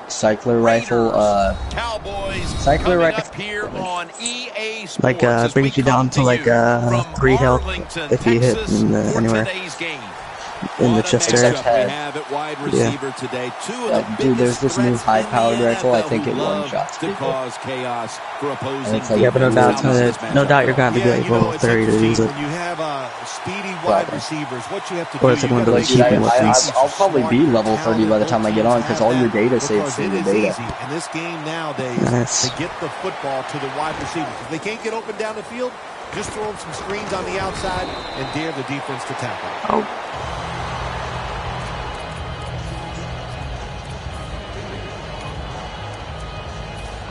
cycler rifle. Cycler rifle. Here on EA Sports, like brings you down to like 3 health if you hit anywhere in the chest area. Yeah. Dude, there's this new high-powered rifle. I think it one-shots people. Yeah, but no doubt you're gonna be like level 30 to use it. Or it's like one of those cheaping weapons. I'll probably be level 30 by the time I get on because all your data saves through your data. In this game nowadays, to get the football to the wide receivers. If they can't get open down the field, just throw them some screens on the outside and dare the defense to tackle. Oh.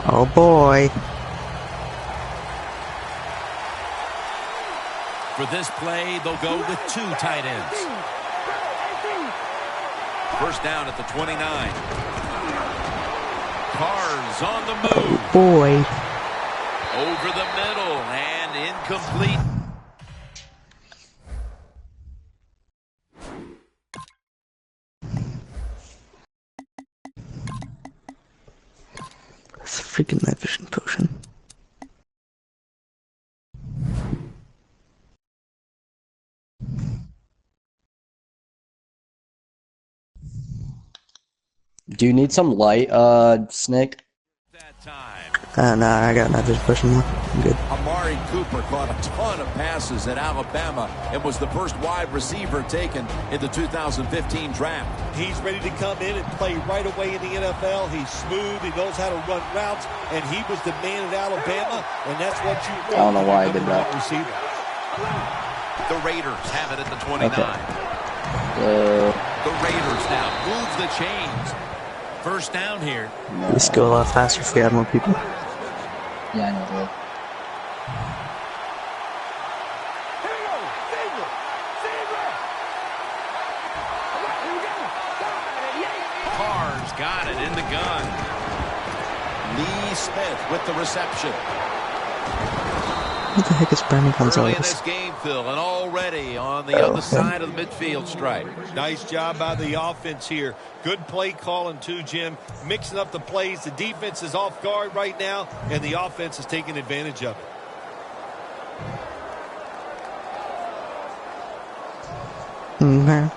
Oh boy. For this play, they'll go with 2 tight ends. First down at the 29. Carr's on the move. Oh boy. Over the middle and incomplete. That's a freaking night vision potion. Do you need some light, Snake? Nah, I got night vision potion now. I'm good. Amari Cooper caught a ton of passes at Alabama and was the first wide receiver taken in the 2015 draft. He's ready to come in and play right away in the NFL. He's smooth. He knows how to run routes, and he was the man at Alabama, and that's what you want. I don't know why I did that. The Raiders have it at the 29. Okay. The Raiders now move the chains. First down here. This go a lot faster if we had more people. Yeah, I know, bro. Carr's got it in the gun. Lee Smith with the reception. What the heck is Brandon Gonzalez? This game, Phil, and already on the other side of the midfield stripe. Nice job by the offense here. Good play calling too, Jim. Mixing up the plays. The defense is off guard right now, and the offense is taking advantage of it. Mm-hmm.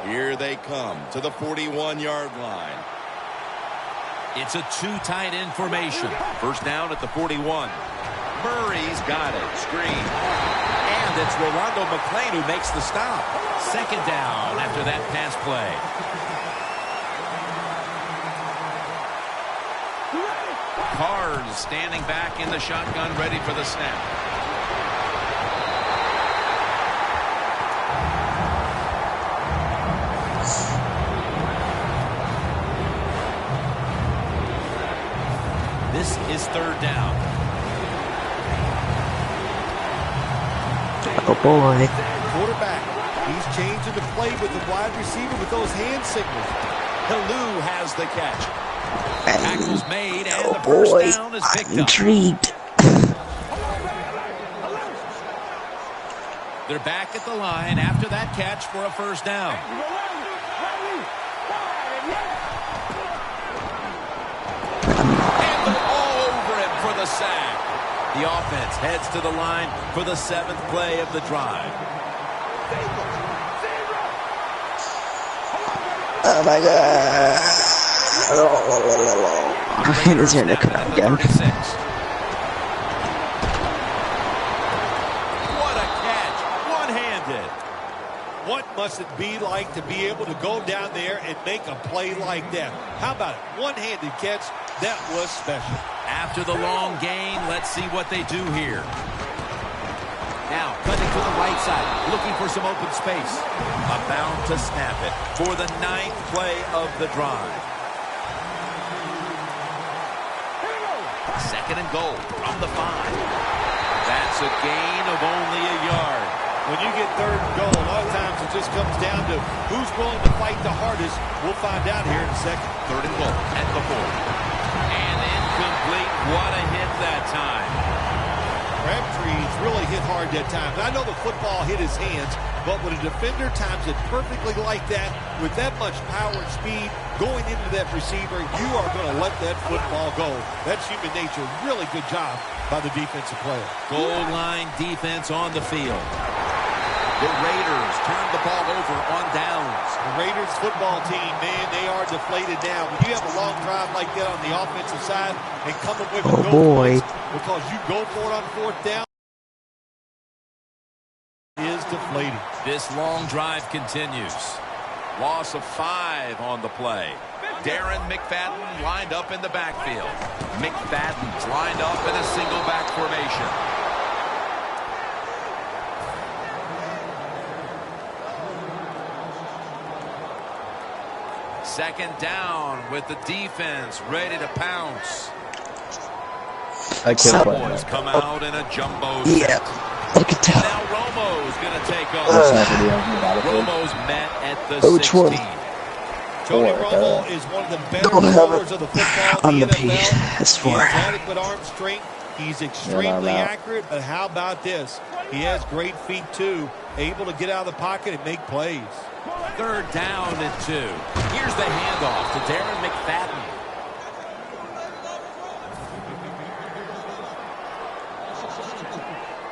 Here they come to the 41-yard line. It's a 2 tight end formation. First down at the 41. Murray's got it. Screen. And it's Rolando McClain who makes the stop. Second down after that pass play. Carr's standing back in the shotgun, ready for the snap. This is third down. Oh boy. Quarterback. He's changing the play with the wide receiver with those hand signals. Halou has the catch. Tackle's made, and the first down is picked up. Intrigued. They're back at the line after that catch for a first down. And they're all over him for the sack. The offense heads to the line for the 7th play of the drive. Oh my god. It is here to come out again. What a catch. One-handed. What must it be like to be able to go down there and make a play like that? How about it? One-handed catch. That was special. After the long gain, let's see what they do here. Now, cutting to the right side, looking for some open space. About to snap it for the 9th play of the drive. Second and goal from the 5. That's a gain of only a yard. When you get third and goal, a lot of times it just comes down to who's willing to fight the hardest. We'll find out here in a second. Third and goal at the 4. And incomplete. What a hit that time. Crabtree's really hit hard that time. And I know the football hit his hands, but when a defender times it perfectly like that, with that much power and speed going into that receiver, you are going to let that football go. That's human nature. Really good job by the defensive player. Goal line defense on the field. The Raiders turn the ball over on downs. The Raiders football team, man, they are deflated now. When you have a long drive like that on the offensive side and come away with points because you go for it on fourth down, is deflating. This long drive continues. Loss of 5 on the play. Darren McFadden lined up in the backfield. McFadden's lined up in a single back formation. Second down with the defense ready to pounce. Cowboys come out in a jumbo set. I could tell. Now Romo's going to take off. Romo's met at the 16. Tony Romo is one of the better throwers of the football in the NFL. He's adequate arm strength. He's extremely accurate, but how about this? He has great feet, too. Able to get out of the pocket and make plays. Third down and 2. Here's the handoff to Darren McFadden.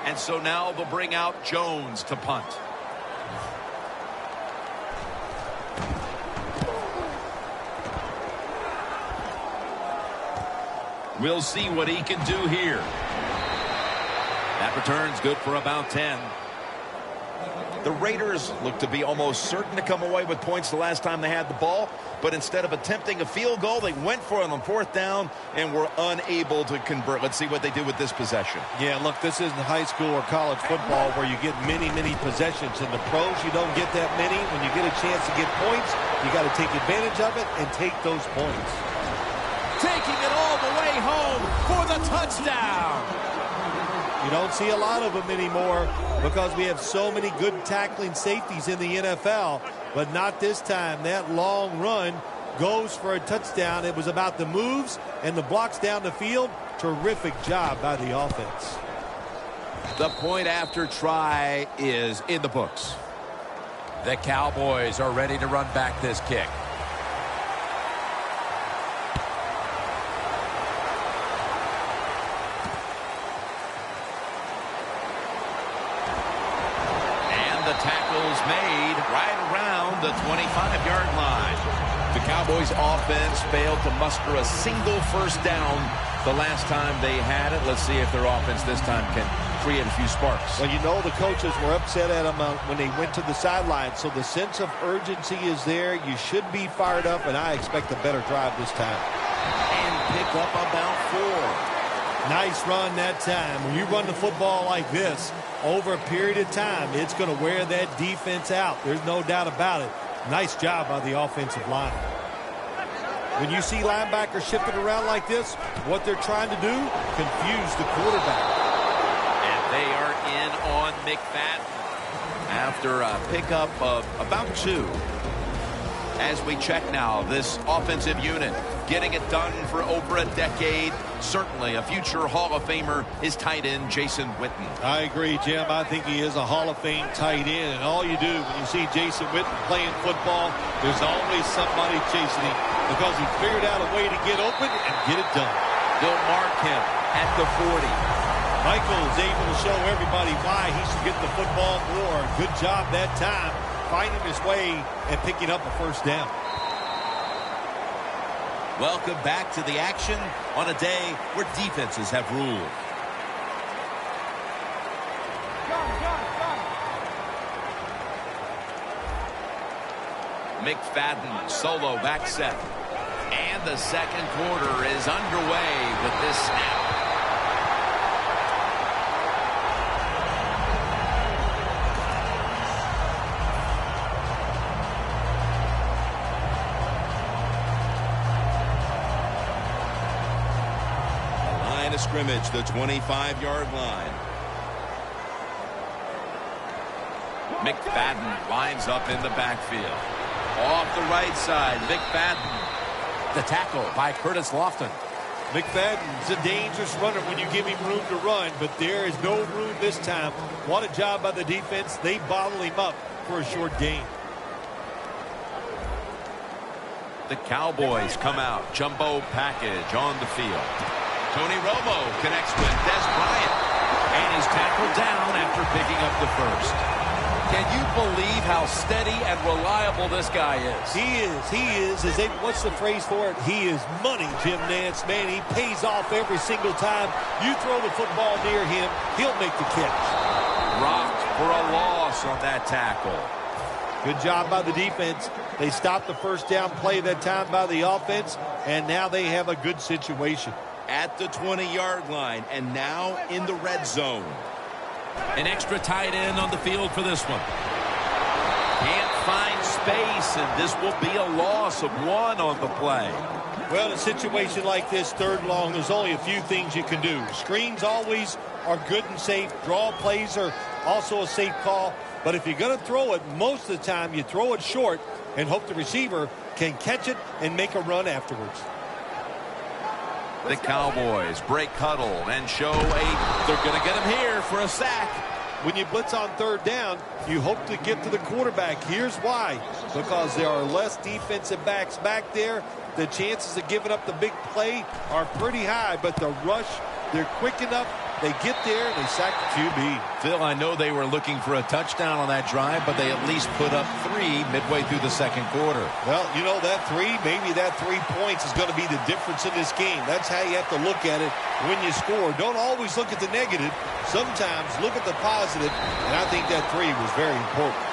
And so now they'll bring out Jones to punt. We'll see what he can do here. That return's good for about 10. The Raiders look to be almost certain to come away with points the last time they had the ball, but instead of attempting a field goal, they went for it on fourth down and were unable to convert. Let's see what they do with this possession. Yeah, look, this isn't high school or college football where you get many possessions. In the pros, you don't get that many. When you get a chance to get points, you got to take advantage of it and take those points. Taking it all the way home for the touchdown. You don't see a lot of them anymore because we have so many good tackling safeties in the NFL, but not this time. That long run goes for a touchdown. It was about the moves and the blocks down the field. Terrific job by the offense. The point after try is in the books. The Cowboys are ready to run back this kick. Tackles made right around the 25-yard line. The Cowboys offense failed to muster a single first down the last time they had it. Let's see if their offense this time can create a few sparks. Well, you know the coaches were upset at them when they went to the sideline, so the sense of urgency is there. You should be fired up, and I expect a better drive this time. And pick up about 4. Nice run that time. When you run the football like this, over a period of time, it's going to wear that defense out. There's no doubt about it. Nice job by the offensive line. When you see linebackers shifted around like this, what they're trying to do, confuse the quarterback. And they are in on McFadden after a pickup of about 2. As we check now, this offensive unit getting it done for over a decade. Certainly a future Hall of Famer is tight end Jason Witten. I agree, Jim. I think he is a Hall of Fame tight end. And all you do when you see Jason Witten playing football, there's always somebody chasing him because he figured out a way to get open and get it done. They'll mark him at the 40. Michael is able to show everybody why he should get the football more. Good job that time, finding his way and picking up a first down. Welcome back to the action on a day where defenses have ruled. McFadden solo back set. And the second quarter is underway with this snap. Scrimmage, the 25-yard line. McFadden lines up in the backfield. Off the right side, McFadden. The tackle by Curtis Lofton. McFadden's a dangerous runner when you give him room to run, but there is no room this time. What a job by the defense. They bottle him up for a short gain. The Cowboys come out. Jumbo package on the field. Tony Romo connects with Des Bryant. And he's tackled down after picking up the first. Can you believe how steady and reliable this guy is? He is. What's the phrase for it? He is money, Jim Nantz. Man, he pays off every single time. You throw the football near him, he'll make the catch. Rocked for a loss on that tackle. Good job by the defense. They stopped the first down play that time by the offense, and now they have a good situation. At the 20-yard line, and now in the red zone. An extra tight end on the field for this one. Can't find space, and this will be a loss of 1 on the play. Well, in a situation like this, 3rd and long, there's only a few things you can do. Screens always are good and safe. Draw plays are also a safe call. But if you're going to throw it, most of the time you throw it short and hope the receiver can catch it and make a run afterwards. The Cowboys break huddle and show they're going to get him here for a sack. When you blitz on 3rd down, you hope to get to the quarterback. Here's why. Because there are less defensive backs back there. The chances of giving up the big play are pretty high, but the rush, they're quick enough. They get there, and they sack the QB. Phil, I know they were looking for a touchdown on that drive, but they at least put up 3 midway through the 2nd quarter. Well, you know, that 3, maybe that 3 points is going to be the difference in this game. That's how you have to look at it when you score. Don't always look at the negative. Sometimes look at the positive, and I think that 3 was very important.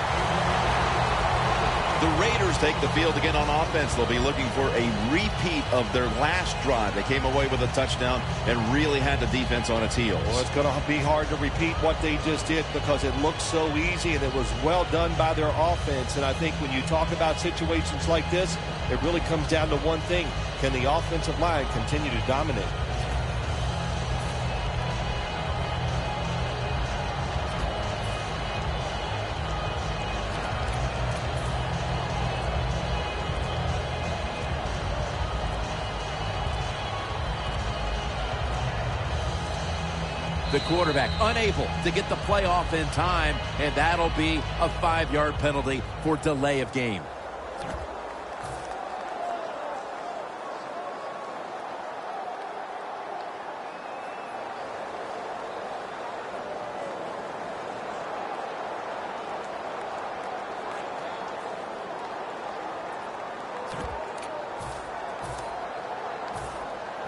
The Raiders take the field again on offense. They'll be looking for a repeat of their last drive. They came away with a touchdown and really had the defense on its heels. Well, it's going to be hard to repeat what they just did because it looked so easy and it was well done by their offense. And I think when you talk about situations like this, it really comes down to one thing. Can the offensive line continue to dominate? The quarterback unable to get the play off in time, and that'll be a 5-yard penalty for delay of game.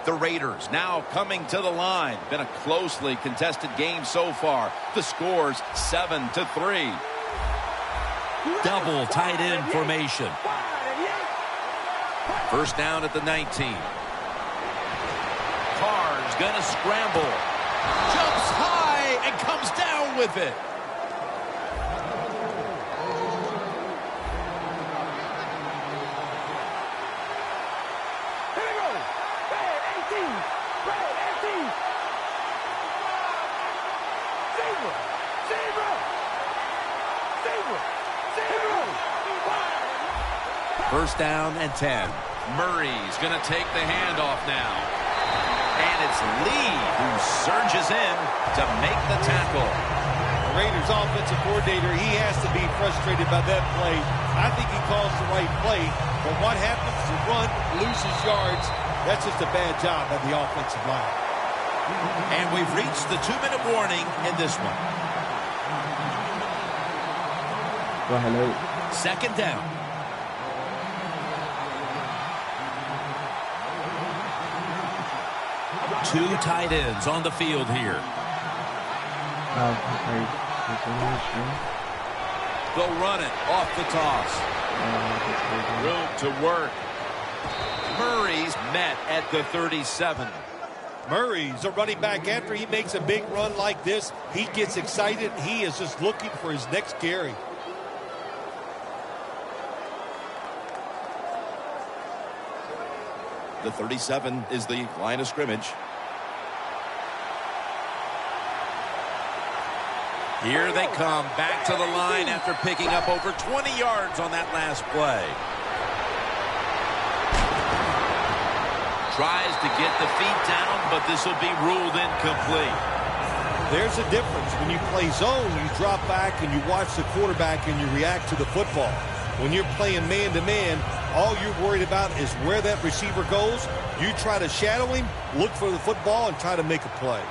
The Raiders now coming to the line. Been a closely contested game so far. The score's 7-3. Double tight end formation. First down at the 19. Carr's gonna scramble. Jumps high and comes down with it. First down and 10. Murray's going to take the handoff now. And it's Lee who surges in to make the tackle. The Raiders offensive coordinator, he has to be frustrated by that play. I think he calls the right play, but what happens is the run loses yards. That's just a bad job by the offensive line. And we've reached the 2-minute warning in this one. Well, hello. Second down. Two tight ends on the field here. They'll run it off the toss. Room to work. Murray's met at the 37. Murray's a running back. After he makes a big run like this, he gets excited. He is just looking for his next carry. The 37 is the line of scrimmage. Here they come back to the line after picking up over 20 yards on that last play. Tries to get the feet down, but this will be ruled incomplete. There's a difference. When you play zone, you drop back and you watch the quarterback and you react to the football. When you're playing man-to-man, all you're worried about is where that receiver goes. You try to shadow him, look for the football, and try to make a play.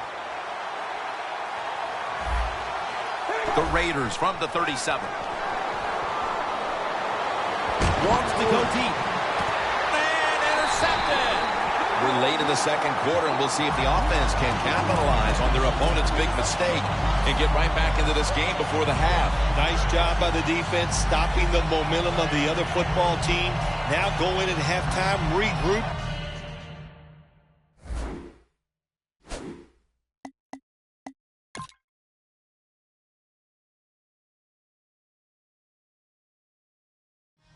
The Raiders from the 37. Wants to go deep. And intercepted. We're late in the second quarter, and we'll see if the offense can capitalize on their opponent's big mistake and get right back into this game before the half. Nice job by the defense, stopping the momentum of the other football team. Now go in at halftime, regroup.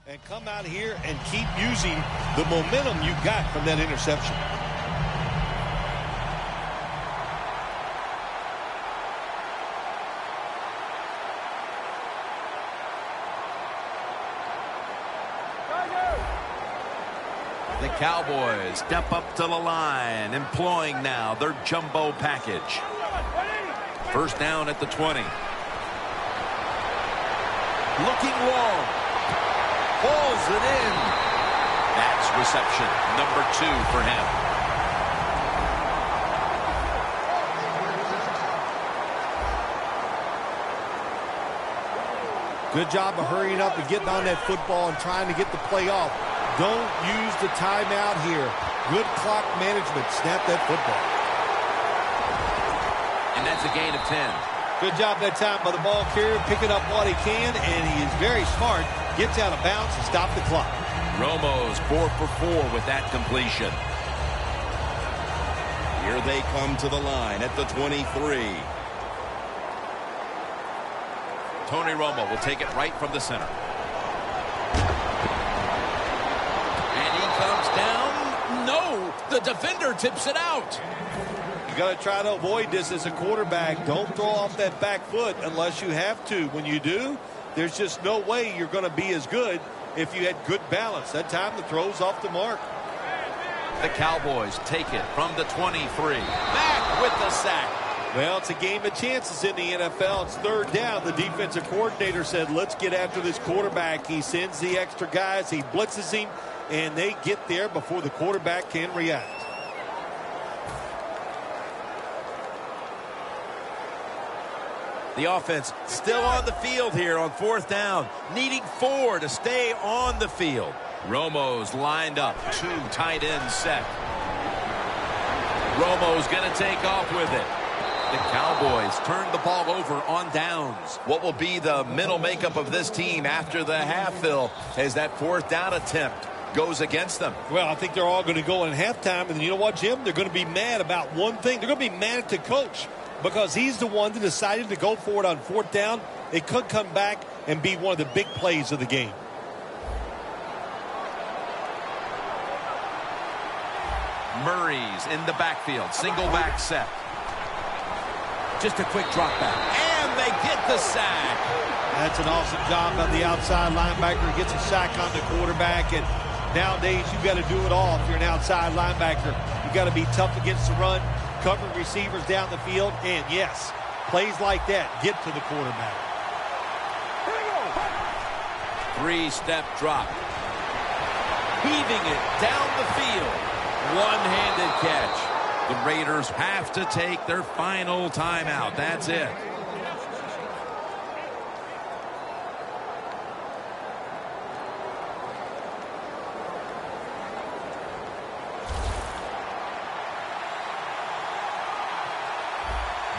And come out here and keep using the momentum you got from that interception. The Cowboys step up to the line, employing now their jumbo package. First down at the 20. Looking long. Pulls it in. That's reception number 2 for him. Good job of hurrying up and getting on that football and trying to get the play off. Don't use the timeout here. Good clock management. Snap that football. And that's a gain of 10. Good job that time by the ball carrier, picking up what he can, and he is very smart. Gets out of bounds and stop the clock. Romo's 4 for 4 with that completion. Here they come to the line at the 23. Tony Romo will take it right from the center. And he comes down. No, the defender tips it out. You got to try to avoid this as a quarterback. Don't throw off that back foot unless you have to. When you do, there's just no way you're going to be as good if you had good balance. That time the throw's off the mark. The Cowboys take it from the 23. Back with the sack. Well, it's a game of chances in the NFL. It's third down. The defensive coordinator said, let's get after this quarterback. He sends the extra guys. He blitzes him, and they get there before the quarterback can react. The offense still on the field here on fourth down, needing 4 to stay on the field. Romo's lined up, 2 tight ends set. Romo's going to take off with it. The Cowboys turn the ball over on downs. What will be the mental makeup of this team after the half, Phil, as that fourth down attempt goes against them? Well, I think they're all going to go in halftime, and you know what, Jim? They're going to be mad about one thing. They're going to be mad at the coach, because he's the one that decided to go for it on fourth down. It could come back and be one of the big plays of the game. Murray's in the backfield, single back set. Just a quick drop back, and they get the sack. That's an awesome job by the outside linebacker. Gets a sack on the quarterback, and nowadays you've got to do it all if you're an outside linebacker. You've got to be tough against the run, covering receivers down the field, and yes, plays like that get to the quarterback. 3-step drop. Heaving it down the field. One-handed catch. The Raiders have to take their final timeout. That's it.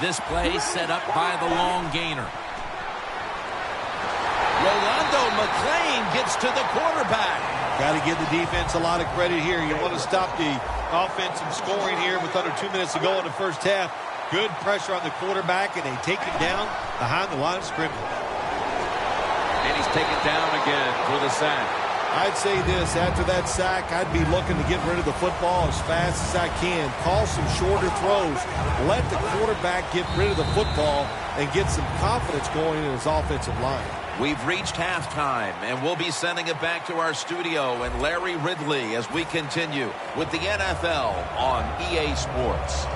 This play set up by the long gainer. Rolando McClain gets to the quarterback. Got to give the defense a lot of credit here. You want to stop the offensive scoring here with under 2 minutes to go in the first half. Good pressure on the quarterback, and they take him down behind the line of scrimmage. And he's taken down again for the sack. I'd say this, after that sack, I'd be looking to get rid of the football as fast as I can. Call some shorter throws. Let the quarterback get rid of the football and get some confidence going in his offensive line. We've reached halftime, and we'll be sending it back to our studio and Larry Ridley as we continue with the NFL on EA Sports.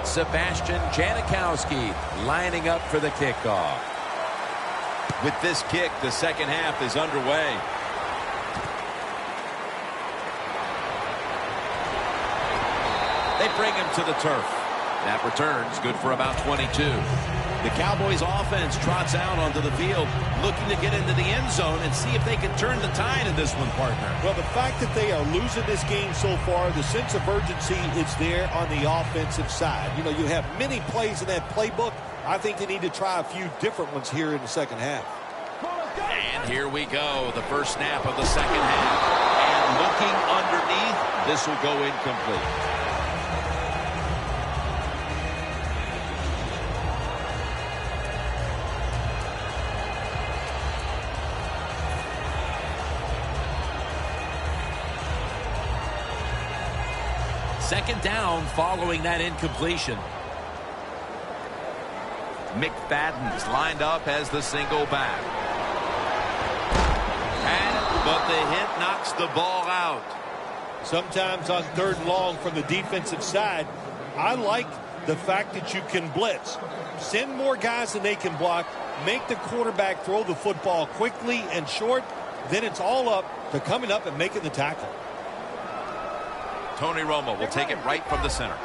Sebastian Janikowski lining up for the kickoff. With this kick, the second half is underway. They bring him to the turf. That return's good for about 22. The Cowboys offense trots out onto the field, looking to get into the end zone and see if they can turn the tide in this one, partner. Well, the fact that they are losing this game so far, the sense of urgency is there on the offensive side. You know, you have many plays in that playbook. I think they need to try a few different ones here in the second half. And here we go, the first snap of the second half. And looking underneath, this will go incomplete. Second down following that incompletion. McFadden's lined up as the single back. But the hit knocks the ball out. Sometimes on third and long from the defensive side, I like the fact that you can blitz. Send more guys than they can block. Make the quarterback throw the football quickly and short. Then it's all up to coming up and making the tackle. Tony Romo will take it right from the center.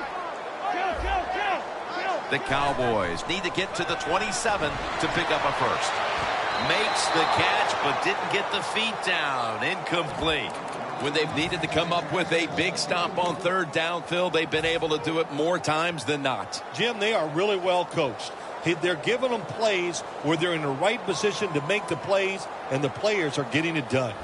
The Cowboys need to get to the 27 to pick up a first. Makes the catch, but didn't get the feet down. Incomplete. When they've needed to come up with a big stop on third down, Phil, they've been able to do it more times than not. Jim, they are really well coached. They're giving them plays where they're in the right position to make the plays, and the players are getting it done.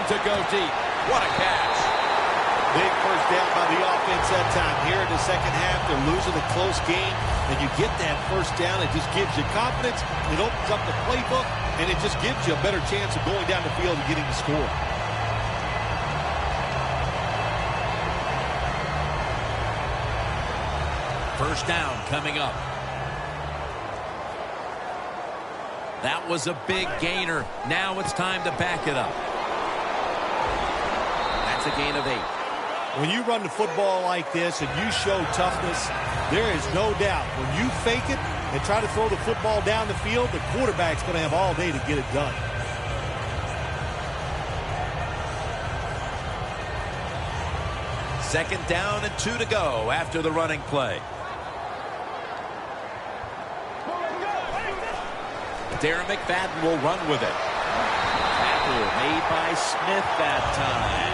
To go deep. What a catch. Big first down by the offense that time. Here in the second half, they're losing a close game, and you get that first down. It just gives you confidence. It opens up the playbook, and it just gives you a better chance of going down the field and getting the score. First down coming up. That was a big gainer. Now it's time to back it up. A gain of 8. When you run the football like this and you show toughness, there is no doubt when you fake it and try to throw the football down the field, the quarterback's going to have all day to get it done. Second down and 2 to go after the running play. Darren McFadden will run with it. Tackle made by Smith that time.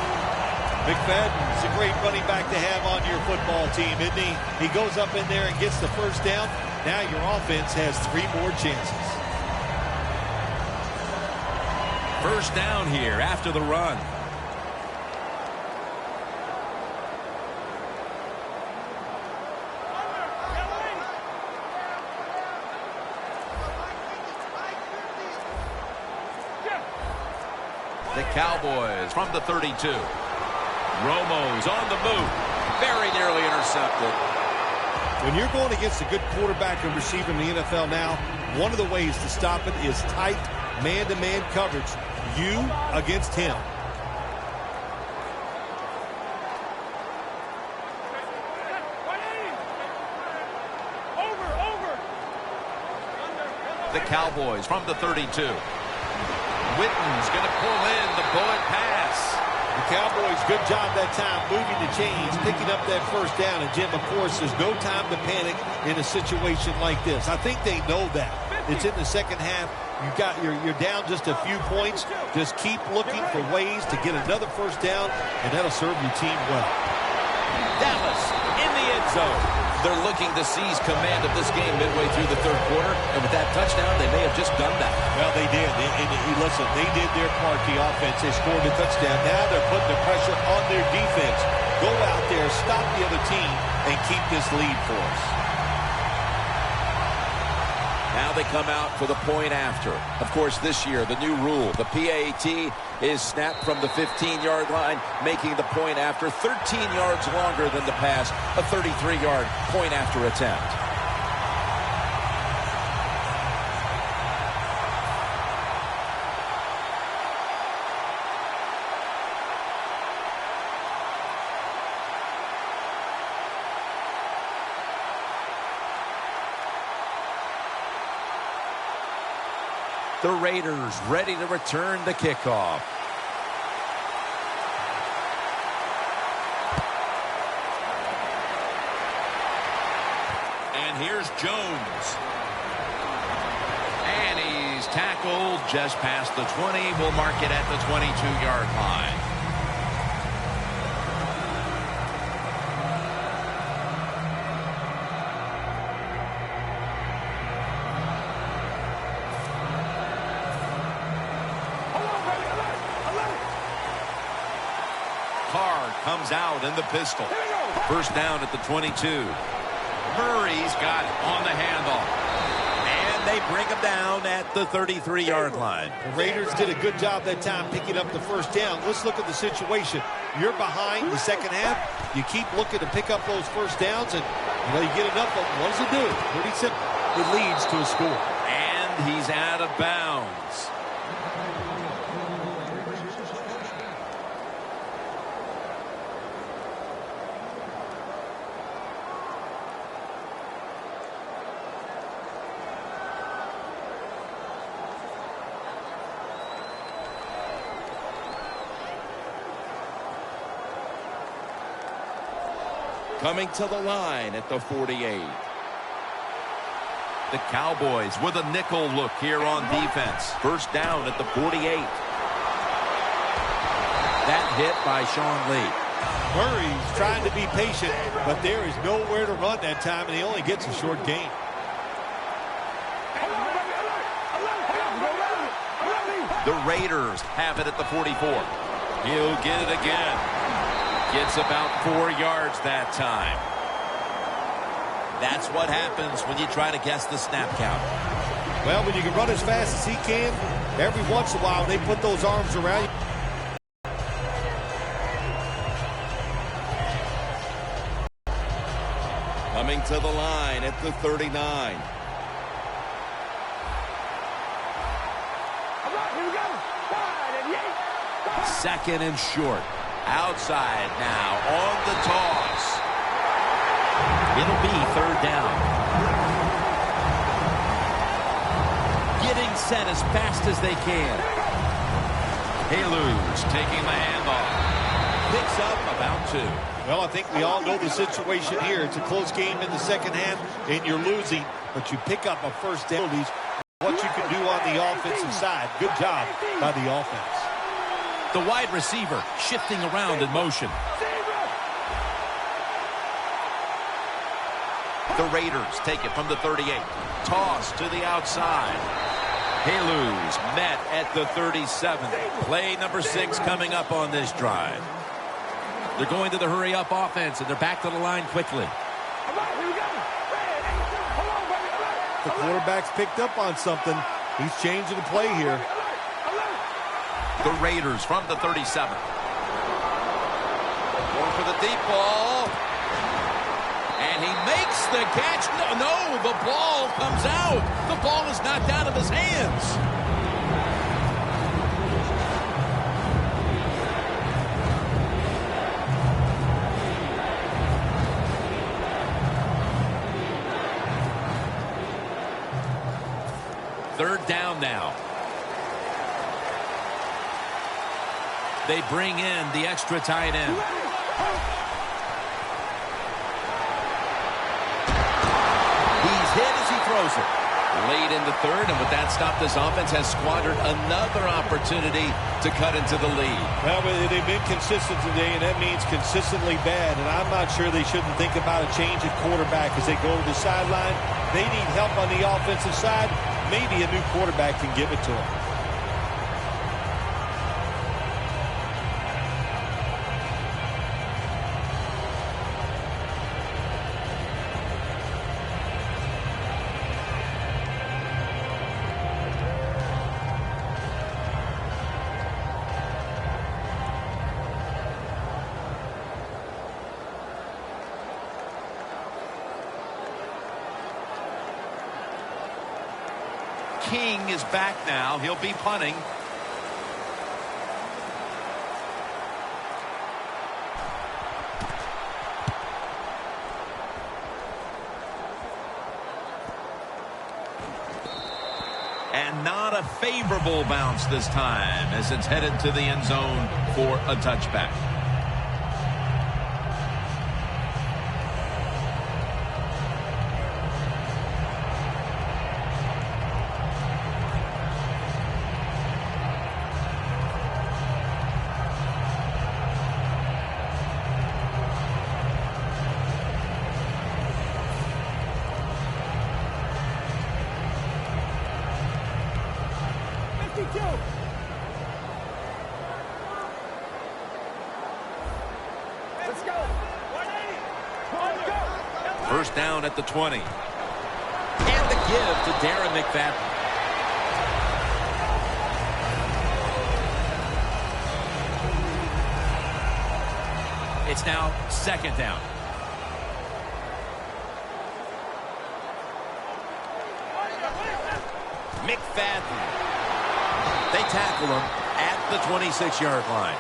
McFadden's a great running back to have on your football team, isn't he? He goes up in there and gets the first down. Now your offense has 3 more chances. First down here after the run. The Cowboys from the 32. Romo's on the move. Very nearly intercepted. When you're going against a good quarterback and receiver in the NFL now, one of the ways to stop it is tight man-to-man coverage. You against him. The Cowboys from the 32. Witten's going to pull in the bullet pass. The Cowboys, good job that time moving the chains, picking up that first down. And, Jim, of course, there's no time to panic in a situation like this. I think they know that. It's in the second half. You're down just a few points. Just keep looking for ways to get another first down, and that'll serve your team well. Dallas in the end zone. They're looking to seize command of this game midway through the third quarter, and with that touchdown, they may have just done that. Well, they did. And listen, they did their part, the offense. They scored a touchdown. Now they're putting the pressure on their defense. Go out there, stop the other team, and keep this lead for us. Now they come out for the point after. Of course, this year, the new rule, the PAT, is snapped from the 15-yard line, making the point after 13 yards longer than the pass, a 33-yard point after attempt. The Raiders ready to return the kickoff. And here's Jones. And he's tackled just past the 20. We'll mark it at the 22-yard line. Comes out in the pistol. First down at the 22. Murray's got it on the handoff. And they bring him down at the 33-yard line. The Raiders did a good job that time picking up the first down. Let's look at the situation. You're behind the second half. You keep looking to pick up those first downs, and you get enough of them. What does it do? Pretty simple. It leads to a score. And he's out of bounds. Coming to the line at the 48. The Cowboys with a nickel look here on defense. First down at the 48. That hit by Sean Lee. Murray's trying to be patient, but there is nowhere to run that time, and he only gets a short gain. The Raiders have it at the 44. He'll get it again. Gets about 4 yards that time. That's what happens when you try to guess the snap count. Well, when you can run as fast as he can, every once in a while they put those arms around you. Coming to the line at the 39. Second and short. Outside now on the toss. It'll be third down. Getting set as fast as they can. Halus taking the handoff. Picks up about 2. Well, I think we all know the situation here. It's a close game in the second half, and you're losing, but you pick up a first down. What you can do on the offensive side. Good job by the offense. The wide receiver shifting around in motion. The Raiders take it from the 38. Toss to the outside. Halus met at the 37. Play number 6 coming up on this drive. They're going to the hurry-up offense, and they're back to the line quickly. The quarterback's picked up on something. He's changing the play here. The Raiders from the 37. Going for the deep ball. And he makes the catch. No, the ball comes out. The ball is knocked out of his hands. Third down now. They bring in the extra tight end. He's hit as he throws it. Late in the third, and with that stop, this offense has squandered another opportunity to cut into the lead. Well, they've been consistent today, and that means consistently bad. And I'm not sure they shouldn't think about a change at quarterback as they go to the sideline. They need help on the offensive side. Maybe a new quarterback can give it to them. King is back now. He'll be punting. And not a favorable bounce this time as it's headed to the end zone for a touchback. First down at the 20. And the give to Darren McFadden. It's now second down. McFadden. They tackle him at the 26-yard line.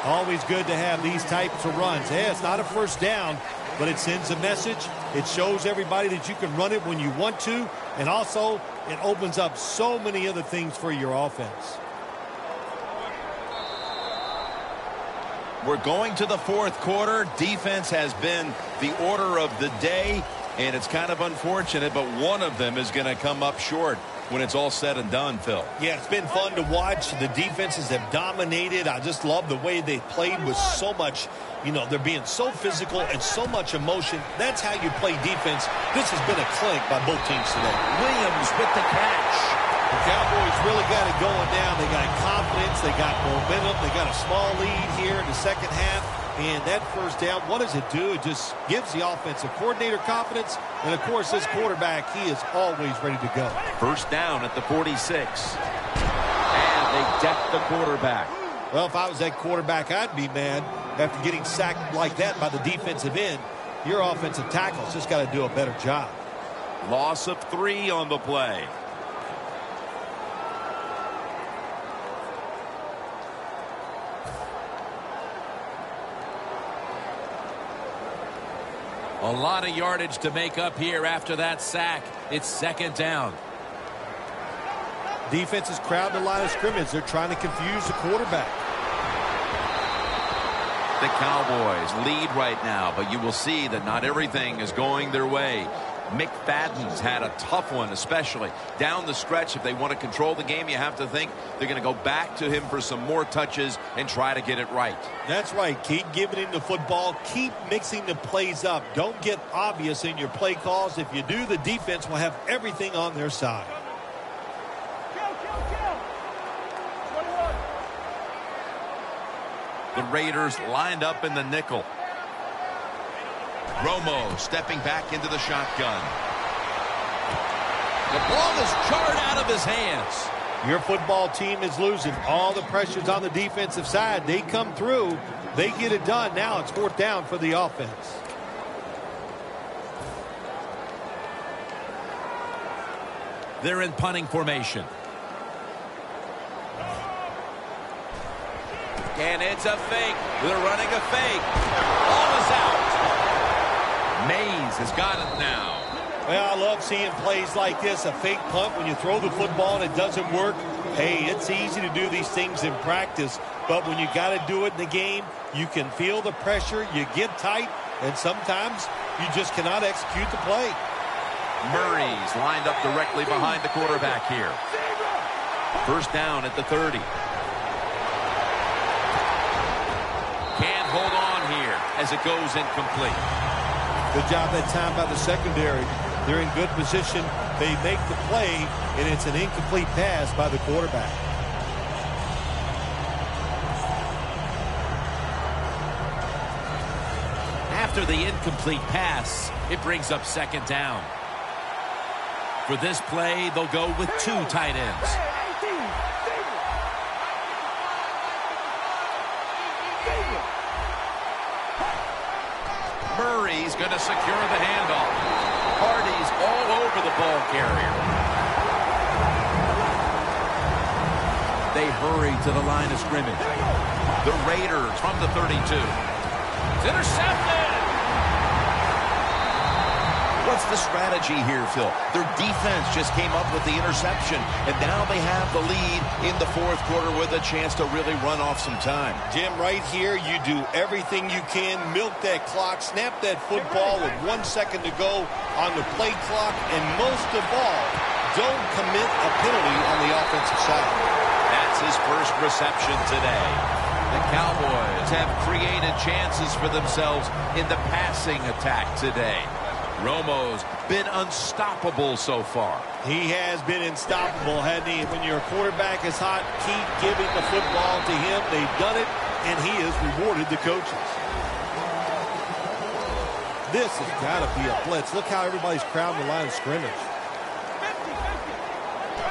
Always good to have these types of runs. Yeah, it's not a first down, but it sends a message. It shows everybody that you can run it when you want to, and also it opens up so many other things for your offense. We're going to the fourth quarter. Defense has been the order of the day, and it's kind of unfortunate, but one of them is going to come up short when it's all said and done, Phil. Yeah, it's been fun to watch. The defenses have dominated. I just love the way they played with so much, they're being so physical and so much emotion. That's how you play defense. This has been a clinic by both teams today. Williams with the catch. The Cowboys really got it going now. They got confidence. They got momentum. They got a small lead here in the second half. And that first down, what does it do? It just gives the offensive coordinator confidence. And, of course, this quarterback, he is always ready to go. First down at the 46. And they deck the quarterback. Well, if I was that quarterback, I'd be mad after getting sacked like that by the defensive end. Your offensive tackle's just got to do a better job. Loss of 3 on the play. A lot of yardage to make up here after that sack. It's second down. Defense is crowding the line of scrimmage. They're trying to confuse the quarterback. The Cowboys lead right now, but you will see that not everything is going their way. McFadden's had a tough one, especially down the stretch. If they want to control the game, you have to think they're going to go back to him for some more touches and try to get it right. That's right. Keep giving him the football. Keep mixing the plays up. Don't get obvious in your play calls. If you do, the defense will have everything on their side. The Raiders lined up in the nickel. Romo stepping back into the shotgun. The ball is jarred out of his hands. Your football team is losing. All the pressure's on the defensive side. They come through. They get it done. Now it's fourth down for the offense. They're in punting formation. And it's a fake. They're running a fake. Ball is out. Mays has got it now. Well, I love seeing plays like this. A fake punt when you throw the football and it doesn't work. Hey, it's easy to do these things in practice. But when you got to do it in the game, you can feel the pressure. You get tight. And sometimes you just cannot execute the play. Murray's lined up directly behind the quarterback here. First down at the 30. Can't hold on here as it goes incomplete. Good job that time by the secondary. They're in good position. They make the play, and it's an incomplete pass by the quarterback. After the incomplete pass, it brings up second down. For this play, they'll go with 2 tight ends. Murray's going to secure the handoff. Hardy's all over the ball carrier. They hurry to the line of scrimmage. The Raiders from the 32. It's intercepted. What's the strategy here, Phil? Their defense just came up with the interception, and now they have the lead in the fourth quarter with a chance to really run off some time. Jim, right here, you do everything you can, milk that clock, snap that football with 1 second to go on the play clock, and most of all, don't commit a penalty on the offensive side. That's his first reception today. The Cowboys have created chances for themselves in the passing attack today. Romo's been unstoppable so far. He has been unstoppable, hasn't he? When your quarterback is hot, keep giving the football to him. They've done it, and he has rewarded the coaches. This has got to be a blitz. Look how everybody's crowding the line of scrimmage.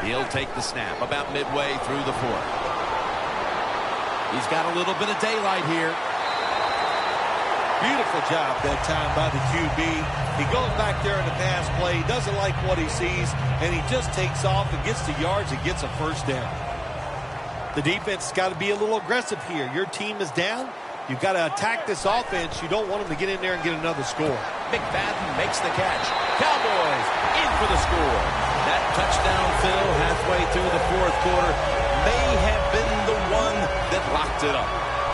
He'll take the snap about midway through the fourth. He's got a little bit of daylight here. Beautiful job that time by the QB. He goes back there in the pass play. He doesn't like what he sees, and he just takes off and gets the yards and gets a first down. The defense has got to be a little aggressive here. Your team is down. You've got to attack this offense. You don't want them to get in there and get another score. McFadden makes the catch. Cowboys in for the score. That touchdown, Phil, halfway through the fourth quarter may have been the one that locked it up.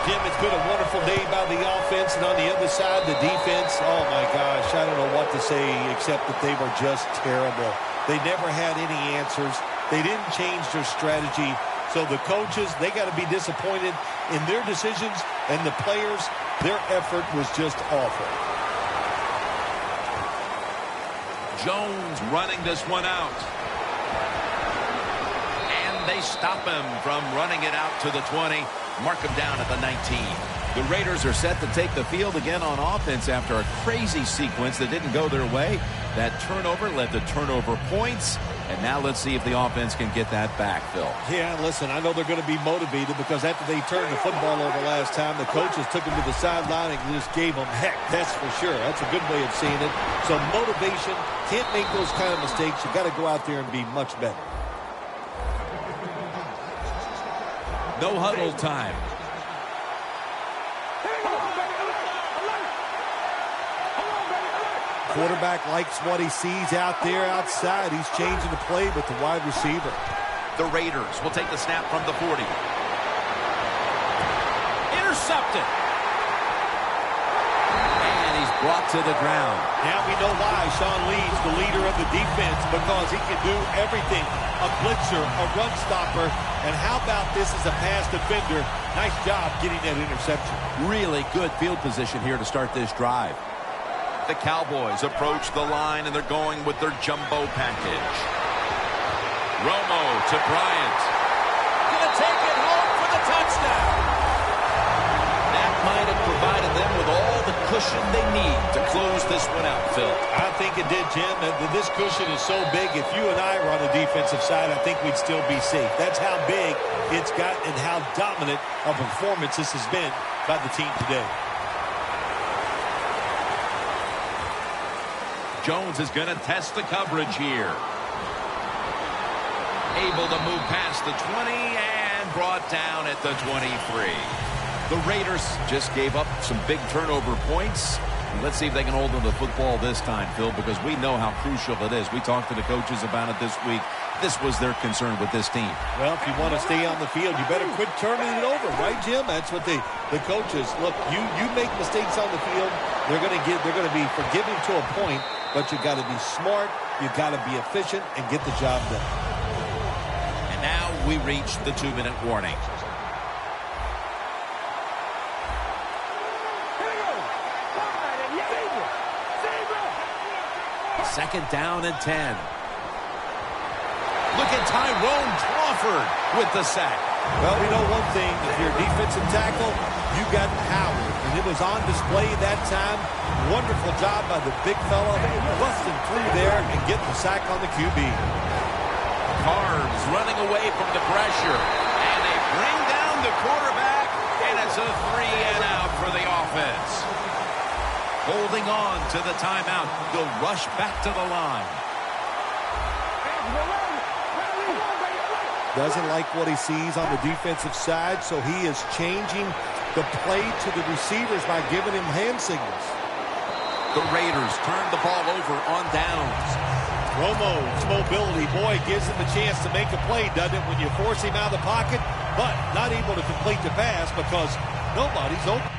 Jim, it's been a wonderful day by the offense, and on the other side, the defense, oh my gosh, I don't know what to say except that they were just terrible. They never had any answers. They didn't change their strategy. So the coaches, they got to be disappointed in their decisions, and the players, their effort was just awful. Jones running this one out. And they stop him from running it out to the 20. Mark him down at the 19. The Raiders are set to take the field again on offense after a crazy sequence that didn't go their way. That turnover led to turnover points. And now let's see if the offense can get that back, Phil. Yeah, listen, I know they're going to be motivated because after they turned the football over last time, the coaches took them to the sideline and just gave them heck, that's for sure. That's a good way of seeing it. So motivation, can't make those kind of mistakes. You've got to go out there and be much better. No huddle time. Quarterback likes what he sees out there outside. He's changing the play with the wide receiver. The Raiders will take the snap from the 40. Intercepted. And he's brought to the ground. Now we know why Sean Lee's the leader of the defense, because he can do everything. A blitzer, a run stopper, and how about this as a pass defender? Nice job getting that interception. Really good field position here to start this drive. The Cowboys approach the line, and they're going with their jumbo package. Romo to Bryant. Gonna take it home for the touchdown. That might have provided them with all the cushion they need to close this one out, Phil. I think it did, Jim. This cushion is so big, if you and I were on the defensive side, I think we'd still be safe. That's how big it's got and how dominant a performance this has been by the team today. Jones is going to test the coverage here. Able to move past the 20 and brought down at the 23. The Raiders just gave up some big turnover points. Let's see if they can hold on to the football this time, Phil, because we know how crucial it is. We talked to the coaches about it this week. This was their concern with this team. Well, if you want to stay on the field, you better quit turning it over, right, Jim? That's what the coaches look. You make mistakes on the field, they're going to be forgiving to a point, but you got to be smart You got to be efficient and get the job done. And now we reach the 2-minute warning. Second down and 10. Look at Tyrone Crawford with the sack. Well, you know one thing, if you're a defensive tackle, you got power, and it was on display that time. Wonderful job by the big fella, busting through there and getting the sack on the QB. Carnes running away from the pressure, and they bring down the quarterback, and it's a 3-and-out for the offense. Holding on to the timeout, they'll rush back to the line. Doesn't like what he sees on the defensive side, so he is changing the play to the receivers by giving him hand signals. The Raiders turn the ball over on downs. Romo's mobility, boy, gives him a chance to make a play, doesn't it, when you force him out of the pocket, but not able to complete the pass because nobody's open.